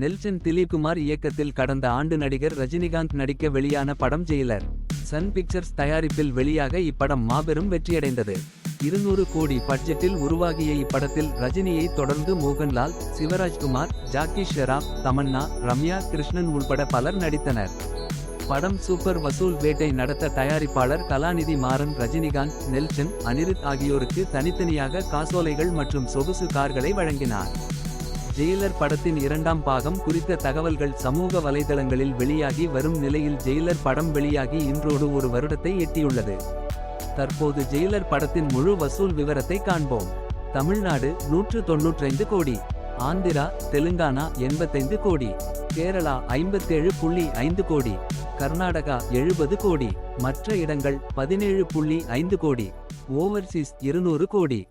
Nelson Dilipkumar இயக்கத்தில் கடந்த ஆண்டு நடிகர் ரஜினிகாந்த் நடிக்க வெளியான படம் ஜெயிலர். சன் பிக்சர்ஸ் தயாரிப்பில் வெளியாக இப்படம் மாபெரும் வெற்றியடைந்தது. 200 கோடி பட்ஜெட்டில் உருவாகிய இப்படத்தில் ரஜினியை தொடர்ந்து மோகன்லால், சிவராஜ்குமார், ஜாக்கி ஷெராப், தமன்னா, ரம்யா கிருஷ்ணன் உள்பட பலர் நடித்தனர். படம் சூப்பர் வசூல் வேட்டை நடத்த தயாரிப்பாளர் கலாநிதி மாறன் ரஜினிகாந்த், நெல்சன், அனிருத் ஆகியோருக்கு தனித்தனியாக காசோலைகள் மற்றும் சொகுசு கார்களை வழங்கினார். ஜெயிலர் படத்தின் 2ஆம் பாகம் குறித்த தகவல்கள் சமூக வலைதளங்களில் வெளியாகி வரும் நிலையில் ஜெயிலர் படம் வெளியாகி இன்றோடு ஒரு வருடத்தை எட்டியுள்ளது. தற்போது ஜெயிலர் படத்தின் முழு வசூல் விவரத்தை காண்போம். தமிழ்நாடு 195 கோடி, ஆந்திரா, தெலுங்கானா 85 கோடி, கேரளா 57.5 கோடி, கர்நாடகா 70 கோடி, மற்ற இடங்கள் 17.5 கோடி, ஓவர்சீஸ் 200 கோடி.